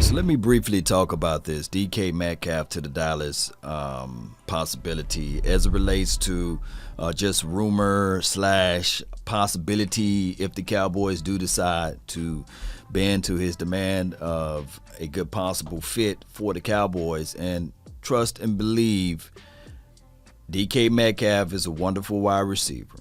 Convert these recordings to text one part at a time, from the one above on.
right, so let me briefly talk about this DK Metcalf to the Dallas possibility as it relates to just rumor slash possibility if the Cowboys do decide to bend to his demand of a good possible fit for the Cowboys. And trust and believe DK Metcalf is a wonderful wide receiver.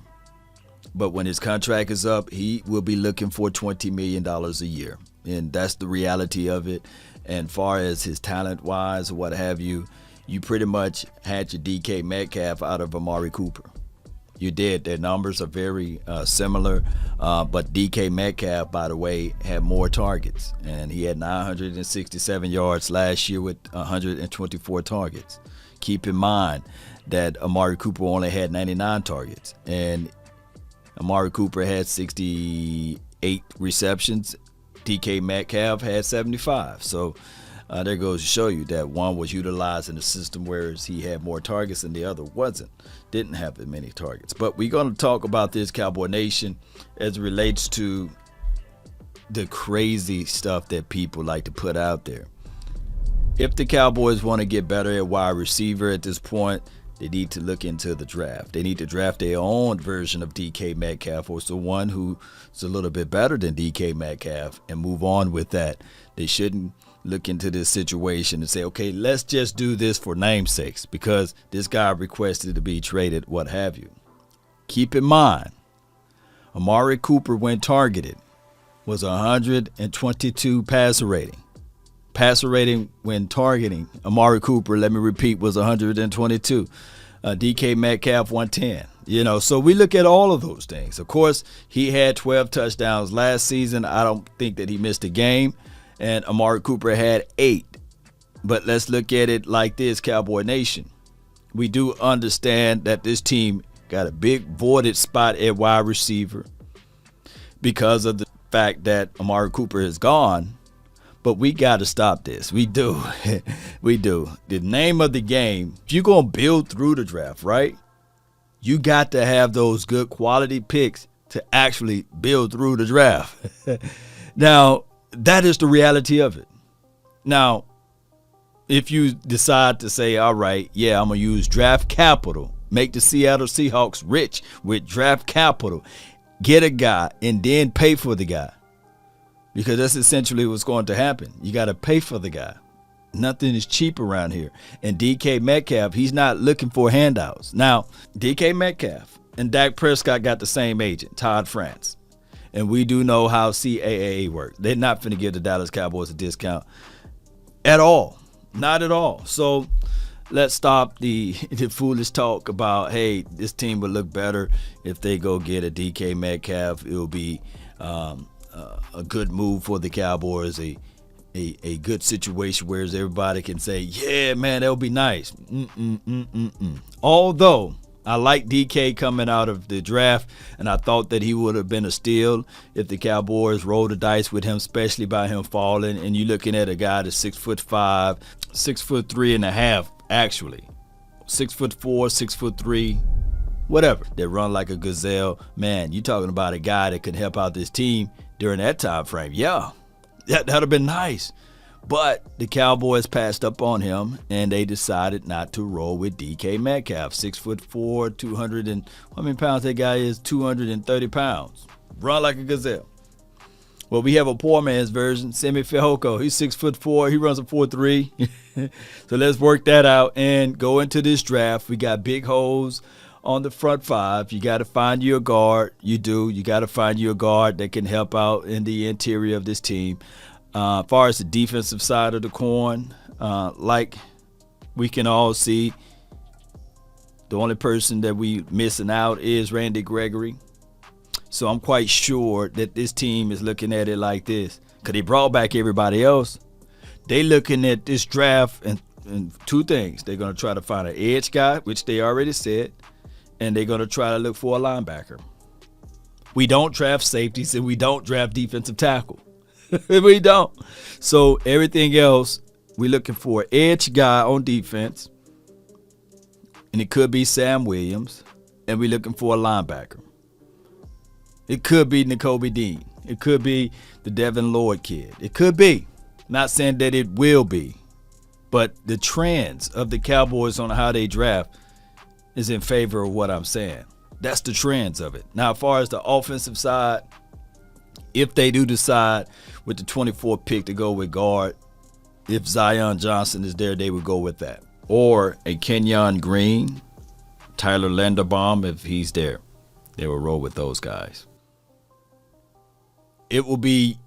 But when his contract is up, he will be looking for $20 million a year. And that's the reality of it. And far as his talent-wise or what have you, you pretty much had your DK Metcalf out of Amari Cooper. You did. Their numbers are very similar. But DK Metcalf, by the way, had more targets. And he had 967 yards last year with 124 targets. Keep in mind that Amari Cooper only had 99 targets. And Amari Cooper had 68 receptions. DK Metcalf had 75. So there goes to show you that one was utilized in the system, whereas he had more targets and the other wasn't. Didn't have that many targets. But we're going to talk about this, Cowboy Nation, as it relates to the crazy stuff that people like to put out there. If the Cowboys want to get better at wide receiver at this point, they need to look into the draft. They need to draft their own version of DK Metcalf, or someone who's a little bit better than DK Metcalf, and move on with that. They shouldn't look into this situation and say, okay, let's just do this for namesakes because this guy requested to be traded, what have you. Keep in mind, Amari Cooper, when targeted, was 122 passer rating. Passer rating when targeting Amari Cooper, let me repeat, was 122. DK Metcalf 110. So we look at all of those things. Of course, he had 12 touchdowns last season. I don't think that he missed a game. And Amari Cooper had 8. But let's look at it like this, Cowboy Nation. We do understand that this team got a big voided spot at wide receiver because of the fact that Amari Cooper is gone. But we got to stop this. We do. We do. The name of the game, if you're going to build through the draft, right, you got to have those good quality picks to actually build through the draft. Now, that is the reality of it. Now, if you decide to say, all right, yeah, I'm going to use draft capital, make the Seattle Seahawks rich with draft capital, get a guy, and then pay for the guy. Because that's essentially what's going to happen. You got to pay for the guy. Nothing is cheap around here. And DK Metcalf, he's not looking for handouts. Now, DK Metcalf and Dak Prescott got the same agent, Todd France. And we do know how CAA works. They're not going to give the Dallas Cowboys a discount at all. Not at all. So let's stop the foolish talk about, hey, this team would look better if they go get a DK Metcalf. It will be a good move for the Cowboys, a good situation where everybody can say, yeah, man, that would be nice. Although I like DK coming out of the draft, and I thought that he would have been a steal if the Cowboys rolled the dice with him, especially by him falling. And you're looking at a guy that's 6'5", 6'3.5", actually. 6'4", 6'3", whatever. They run like a gazelle. Man, you're talking about a guy that could help out this team during that time frame. Yeah, that'd have been nice. But the Cowboys passed up on him, and they decided not to roll with DK Metcalf. 6'4", 200 and how many pounds that guy is? 230 pounds. Run like a gazelle. Well, we have a poor man's version, Semi Fehoko. He's 6'4". He runs a 4.3. So let's work that out and go into this draft. We got big holes on the front five. You got to find you a guard. You do. You got to find you a guard that can help out in the interior of this team. As far as the defensive side of the coin, like we can all see, the only person that we missing out is Randy Gregory. So I'm quite sure that this team is looking at it like this, because they brought back everybody else. They looking at this draft and two things. They're going to try to find an edge guy, which they already said, and they're going to try to look for a linebacker. We don't draft safeties, and we don't draft defensive tackle. We don't. So everything else, we're looking for an edge guy on defense, and it could be Sam Williams, and we're looking for a linebacker. It could be Nakobe Dean. It could be the Devin Lloyd kid. It could be. Not saying that it will be, but the trends of the Cowboys on how they draft is in favor of what I'm saying. That's the trends of it. Now, as far as the offensive side, if they do decide with the 24th pick to go with guard, if Zion Johnson is there, they would go with that. Or a Kenyon Green, Tyler Linderbaum, if he's there, they will roll with those guys. It will be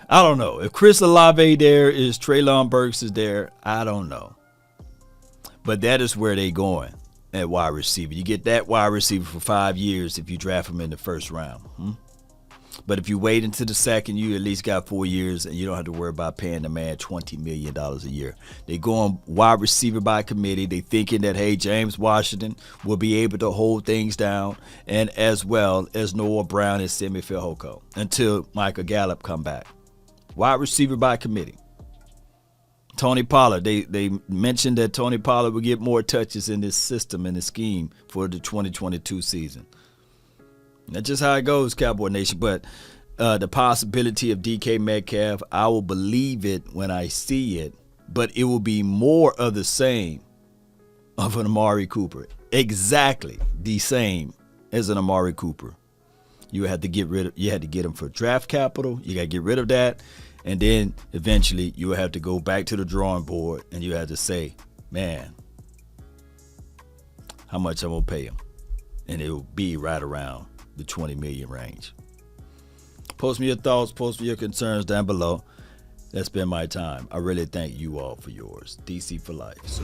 I don't know. If Chris Olave there, is Treylon Burks is there, I don't know. But that is where they going at wide receiver. You get that wide receiver for 5 years if you draft him in the first round. But if you wait into the second, you at least got 4 years, and you don't have to worry about paying the man $20 million a year. They going wide receiver by committee. They thinking that, hey, James Washington will be able to hold things down, and as well as Noah Brown and Semi Fehoko until Michael Gallup come back. Wide receiver by committee. Tony Pollard, they mentioned that Tony Pollard will get more touches in this system and the scheme for the 2022 season. That's just how it goes, Cowboy Nation. But the possibility of DK Metcalf, I will believe it when I see it, but it will be more of the same of an Amari Cooper. Exactly the same as an Amari Cooper. You had to get him for draft capital. You got to get rid of that. And then eventually you will have to go back to the drawing board and you have to say, man, how much I'm going to pay him. And it will be right around the 20 million range. Post me your thoughts, post me your concerns down below. That's been my time. I really thank you all for yours. DC for life. So.